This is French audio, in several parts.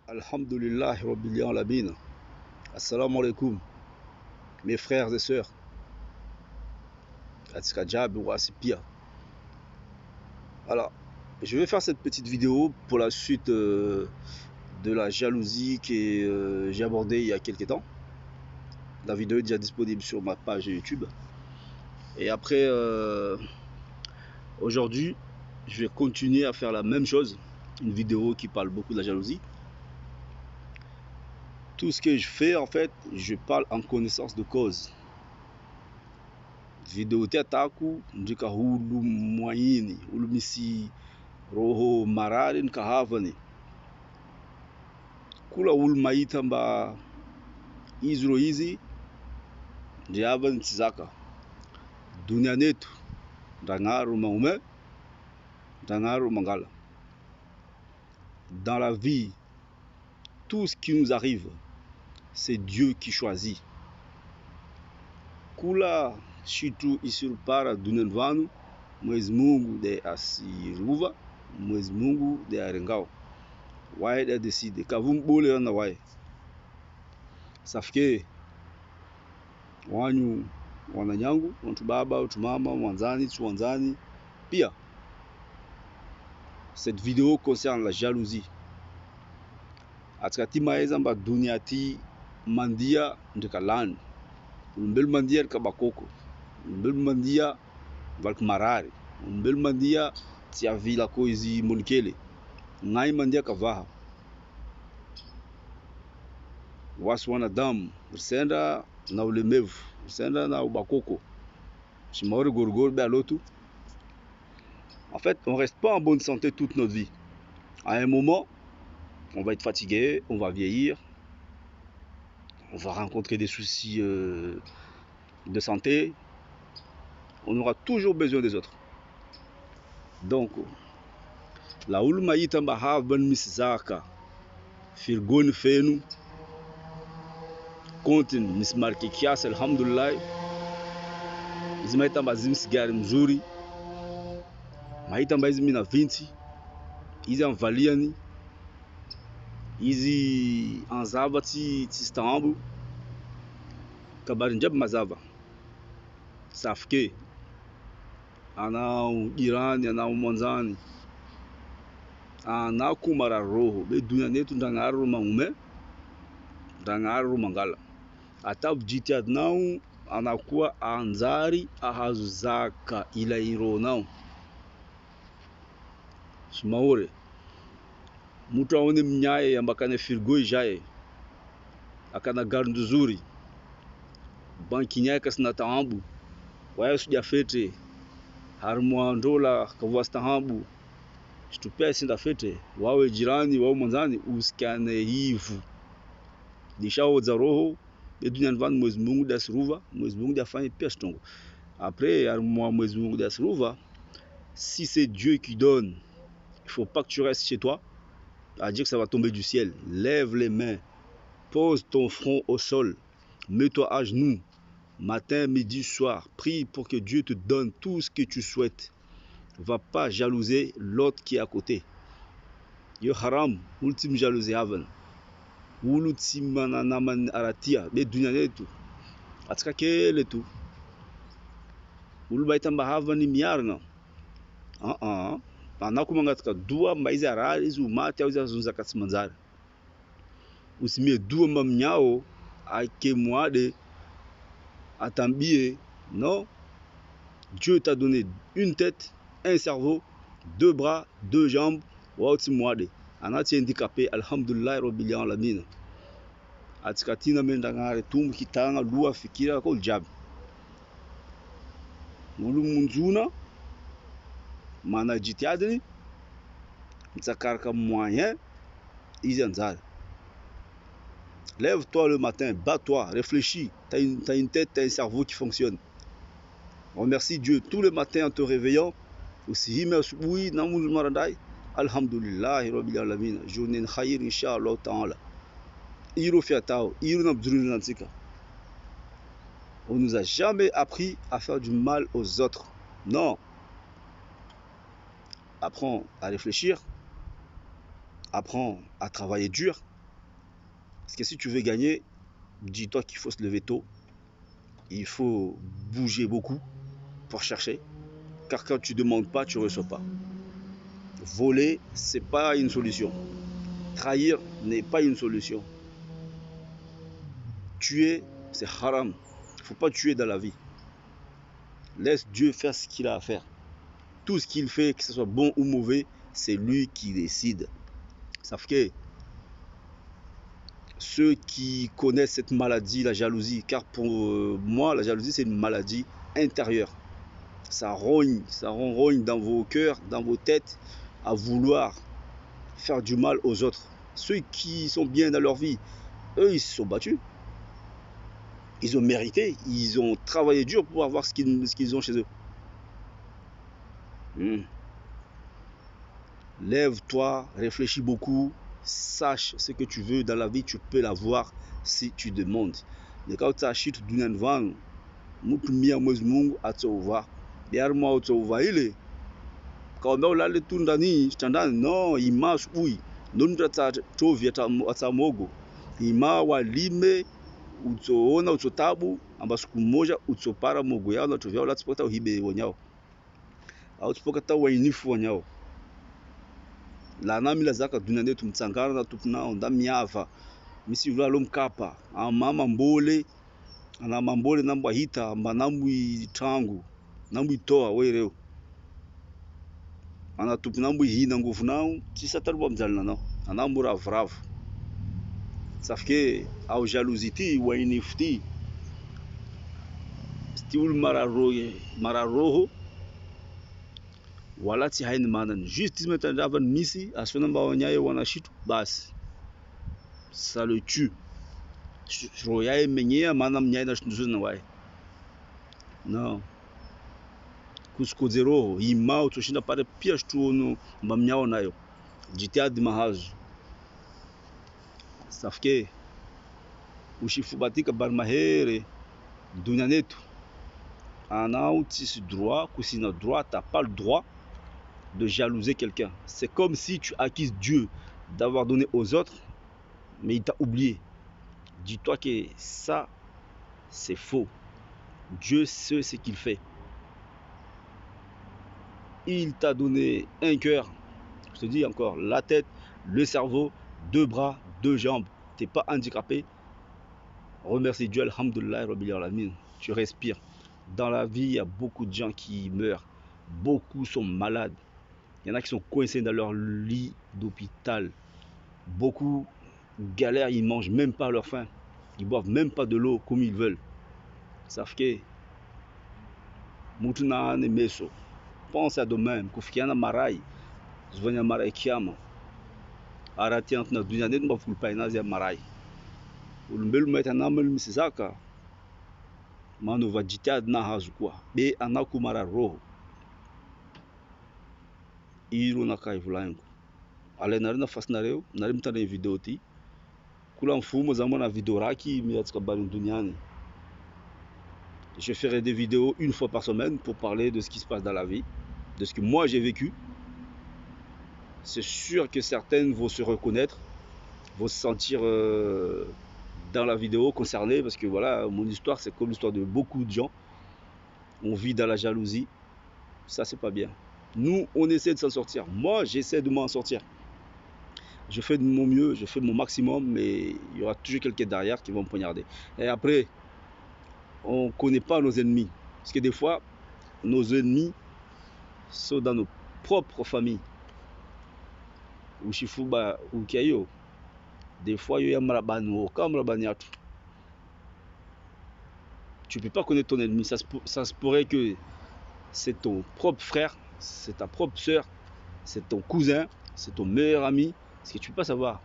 Alhamdulillah Rabbil Alamin. Assalamu alaikum, mes frères et sœurs. Alors, je vais faire cette petite vidéo pour la suite de la jalousie que j'ai abordée il y a quelques temps. La vidéo est déjà disponible sur ma page YouTube. Et après, aujourd'hui, je vais continuer à faire la même chose. Une vidéo qui parle beaucoup de la jalousie. Tout ce que je fais, en fait, je parle en connaissance de cause. Vidéo tataku ndika hulu mwaini hulu misi roho marari nkahavani kula hulu maita mba izro hizi ndiava ntizaka dunia netu ndangaru maume ndangaru mangala. Dans la vie, tout ce qui nous arrive, c'est Dieu qui choisit. Kula shitu isirupara dunenvanu Mwenyezi Mungu de asiruva, Mwenyezi Mungu de arengao. Wae de decide kavumbole na wae. Safike wanyu wananyangu, wantu baba, wantu mama, wanzani, tuanzani. Pia, cette vidéo concerne la jalousie. Atkati maeza mba duniati mandia ndika land. Mbel mandia ndika bakoko. Mbel mandia valk marari. Mbel mandia tia vila koizi molikele. Ngai mandia kavaha. Wasu wanadamu senda na ulemevu, senda na ubakoko. Chimaori gorgor be alotu. En fait, on reste pas en bonne santé toute notre vie. À un moment, on va être fatigué, on va vieillir, on va rencontrer des soucis de santé. On aura toujours besoin des autres. Donc, la ulmaïta mbahaban miszaka firgon fenu kontin mismarki kias alhamdulillah zimaita mbazim sigari mzuri maita mbazi mina 20 hizi anvaliani hizi anzava tistambu kabari njab mazava safke ana jirani ana mwanzani ana kumara roho be dunia netu ndangaru maume ndangaru mangala ata bjiti adnau anakuwa anzari ahazuzaka ila iro nao shimaore mutu aone mnyaye ambakane firgo ijaye akana gardu nzuri banki nyaye kasina taambu waya suja fete harmwa ndola kavwa stahambu shitupea sinda fete wawe jirani wawe mwanzani usikane hivu dishao za roho dunia nvani Mwenyezi Mungu dasiruva Mwenyezi Mungu dafanye pia shitongo. Après harmwa Mwenyezi Mungu dasiruva, si c'est Dieu qui donne, il faut pas que tu restes chez toi à dire que ça va tomber du ciel. Lève les mains, pose ton front au sol, mets-toi à genoux, matin, midi, soir, prie pour que Dieu te donne tout ce que tu souhaites. Va pas jalouser l'autre qui est à côté. Yo haram, ultime jalousie avant. Ultime naman aratia, be dunia netu. Atika kele tu. Ulubaita mbahava ni miarna. Anakumanga tika dua mbaizi arari zu mate au zunza kasimanzari. Usimie dua mbamnyao ake mwade atambie. Non. Dieu t'a donné une tête, un cerveau, 2 bras, 2 jambes. Wauti mwade. Anati handicapé, alhamdulillah Rabbil Alamin. Atikatina mendangare tumbu kitanga lua fikira ko jab. Mulu munzuna mana jitiadni mtsakarka moyen isanzal. Lève-toi le matin, bats-toi, réfléchis. T'as une tête, t'as un cerveau qui fonctionne. Remercie Dieu tous les matins en te réveillant. Aussi oui, namul marandai. Alhamdulillah Rabbil Alamin. Journée khayr inshallah ta'ala. Iro fiatao, iro nabdrul nantika. On nous a jamais appris à faire du mal aux autres. Non. Apprends à réfléchir. Apprends à travailler dur. Parce que si tu veux gagner, dis-toi qu'il faut se lever tôt. Il faut bouger beaucoup pour chercher. Car quand tu ne demandes pas, tu ne reçois pas. Voler, ce n'est pas une solution. Trahir n'est pas une solution. Tuer, c'est haram. Il ne faut pas tuer dans la vie. Laisse Dieu faire ce qu'il a à faire. Tout ce qu'il fait, que ce soit bon ou mauvais, c'est lui qui décide. Sauf que ceux qui connaissent cette maladie, la jalousie, car pour moi, la jalousie, c'est une maladie intérieure. Ça ronrogne dans vos cœurs, dans vos têtes, à vouloir faire du mal aux autres. Ceux qui sont bien dans leur vie, eux, ils se sont battus. Ils ont mérité, ils ont travaillé dur pour avoir ce qu'ils ont chez eux. Lève-toi, réfléchis beaucoup, sache ce que tu veux dans la vie, tu peux l'avoir si tu demandes. Nikautashit duniani vangu mtu mia Mwenyezi Mungu atauva biarmo atauva ile kaomba ulale tu ndani kitandani no ima asubuhi ndo mtu atachovya atamogo ima walime utsoona utsotabu amba siku moja utsopara mogo yao na tovya ula tsipota uhibe wonyao au tsipokata wainifu wonyao la nami la zaka dunande tumtsangana na tupna onda miava misi vula lo mkapa amama mbole ana mambole nambwa hita mba nambwi tangu nambwi toa weireo ana tupu nambwi hina nguvu nao tisa tarwa mzalina nao anambura vravu safike au jalousie wa inifti stiul mararoho wala ti haini manan juste metanda misi asfena mba wanyaye wanashitu basi ça le tue royaye menyea mana mnyaye na shunduzu na wae non kusikoze roho ima utoshinda pale pia shtuono mba mnyao nayo jitihadi mahazu safike ushifubatika bari mahere dunia netu anao tisi droit kusina droit t'as pas le droit de jalouser quelqu'un. C'est comme si tu accuses Dieu d'avoir donné aux autres mais il t'a oublié. Dis-toi que ça c'est faux. Dieu sait ce qu'il fait. Il t'a donné un cœur, je te dis encore, la tête, le cerveau, 2 bras, 2 jambes. Tu n'es pas handicapé. Remercie Dieu, alhamdoulilah, rabbil alamin. Tu respires. Dans la vie, il y a beaucoup de gens qui meurent. Beaucoup sont malades. Il y en a qui sont coincés dans leur lit d'hôpital. Beaucoup galèrent, ils ne mangent même pas à leur faim. Ils ne boivent même pas de l'eau comme ils veulent. Ça fait que Mutuna Nemeso. Pense à demain. Kufikiana Marai. Zvanya Marai Kiama. Aratiant na dunia netu mafulpainazi ya Marai. Ulumbelu maitanamel misizaka. Mano vajitad na hazukwa. Be anakumara roho. Iro na kaivulangu. Ale narina fasnareu. Narimtana video ti. Kula mfumo zamona video raki miatika bali duniani. Je ferai des vidéos une fois par semaine pour parler de ce qui se passe dans la vie, de ce que moi j'ai vécu. C'est sûr que certaines vont se reconnaître, vont se sentir dans la vidéo concernées, parce que voilà, mon histoire c'est comme l'histoire de beaucoup de gens. On vit dans la jalousie, ça c'est pas bien. Nous, on essaie de s'en sortir. Moi, j'essaie de m'en sortir. Je fais de mon mieux, je fais mon maximum, mais il y aura toujours quelqu'un derrière qui va me poignarder. Et après, on ne connaît pas nos ennemis. Parce que des fois, nos ennemis sont dans nos propres familles. Ushifuba ukiayo. Des fois, il y a marabano, tu ne peux pas connaître ton ennemi. Ça se pourrait que c'est ton propre frère, c'est ta propre soeur, c'est ton cousin, c'est ton meilleur ami. Parce que tu ne peux pas savoir.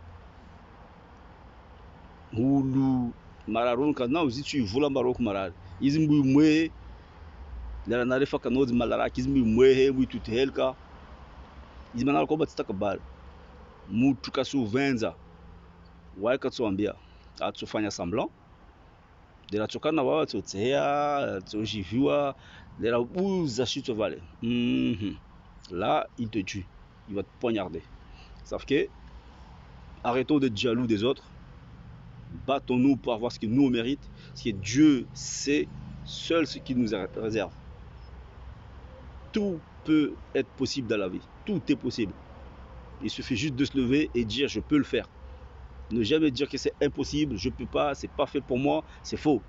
Hulu mararon kana uzitu vula marok marar. Izimbu mwe la narefa kanod malara kizimbu mwe he mwitu helka. Izimana ko batstaka bal. Mutu kasuvenza. Wai katsoambia atsofanya semblant. De la tsokana wa tsotsea, tsojiviwa, de la uza chute vale. Là, il te tue. Il va te poignarder. Sauf que arrêtons d'être jaloux des autres. Battons-nous pour avoir ce que nous on mérite, parce que Dieu sait seul ce qu'il nous réserve. Tout peut être possible dans la vie, tout est possible. Il suffit juste de se lever et dire je peux le faire. Ne jamais dire que c'est impossible, je peux pas, c'est pas fait pour moi, c'est faux.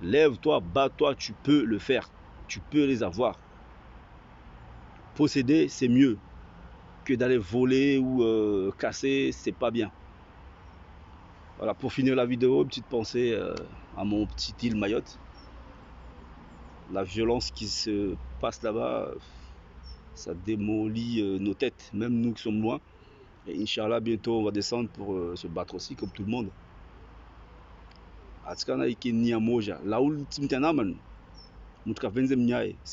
Lève-toi, bats-toi, tu peux le faire, tu peux les avoir. Posséder, c'est mieux que d'aller voler ou casser, c'est pas bien. Voilà, pour finir la vidéo, une petite pensée à mon petit île Mayotte. La violence qui se passe là-bas, ça démolit nos têtes, même nous qui sommes loin. Et Inch'Allah, bientôt on va descendre pour se battre aussi, comme tout le monde. C'est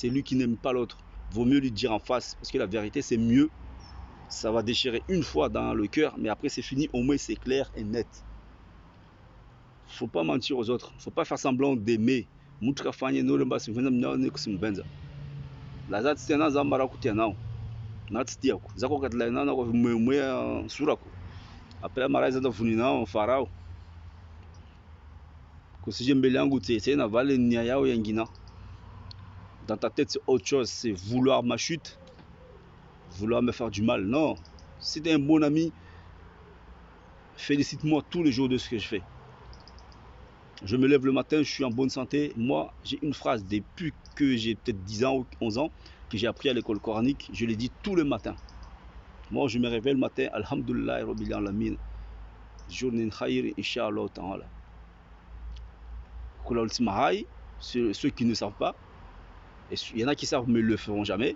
lui qui n'aime pas l'autre. Vaut mieux lui dire en face, parce que la vérité c'est mieux. Ça va déchirer une fois dans le cœur, mais après c'est fini, au moins c'est clair et net. Faut pas mentir aux autres, faut pas faire semblant d'aimer. Après maraza da funina farao. Kusije mbele yangu tete na vale nia yao yengina. Dans ta tête c'est autre chose, c'est vouloir ma chute, vouloir me faire du mal. Non, si t'es un bon ami, félicite-moi tous les jours de ce que je fais. Je me lève le matin, je suis en bonne santé. Moi, j'ai une phrase depuis que j'ai peut-être 10 ans ou 11 ans, que j'ai appris à l'école coranique. Je l'ai dit tous les matins. Moi, je me réveille le matin, Alhamdulillah, Rabbil Alamin. Journée khayr, Inch'Allah ta'ala. Ceux qui ne savent pas, et il y en a qui savent mais ne le feront jamais,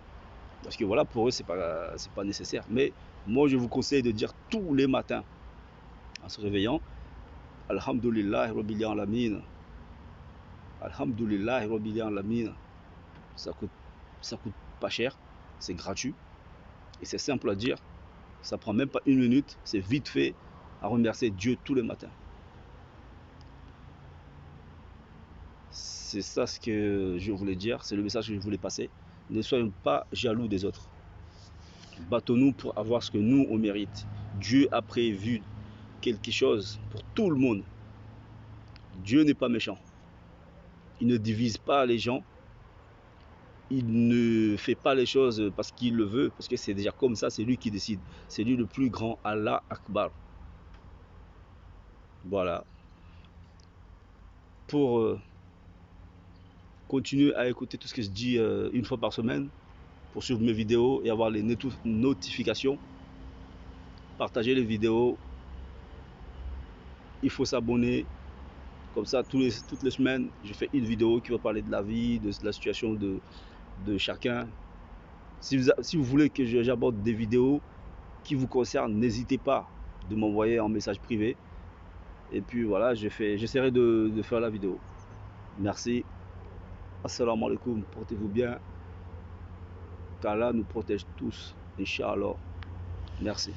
parce que voilà, pour eux, c'est pas nécessaire. Mais moi, je vous conseille de dire tous les matins, en se réveillant, Alhamdulillah, Rabbil Alamin. Alhamdulillah, Rabbil Alamin. Ça coûte pas cher, c'est gratuit et c'est simple à dire. Ça prend même pas une minute, c'est vite fait à remercier Dieu tous les matins. C'est ça ce que je voulais dire, c'est le message que je voulais passer. Ne soyons pas jaloux des autres. Battons-nous pour avoir ce que nous on mérite. Dieu a prévu quelque chose pour tout le monde. Dieu n'est pas méchant. Il ne divise pas les gens. Il ne fait pas les choses parce qu'il le veut, parce que c'est déjà comme ça, c'est lui qui décide. C'est lui le plus grand, Allah Akbar. Voilà. Pour continuer à écouter tout ce que je dis une fois par semaine, pour suivre mes vidéos et avoir les notifications, partager les vidéos. Il faut s'abonner. Comme ça, toutes les semaines, je fais une vidéo qui va parler de la vie, de la situation de chacun. Si vous voulez que j'aborde des vidéos qui vous concernent, n'hésitez pas de m'envoyer un message privé. Et puis voilà, j'essaierai de faire la vidéo. Merci. Assalamu alaikum. Portez-vous bien. Qu'Allah nous protège tous. Inch'Allah. Merci.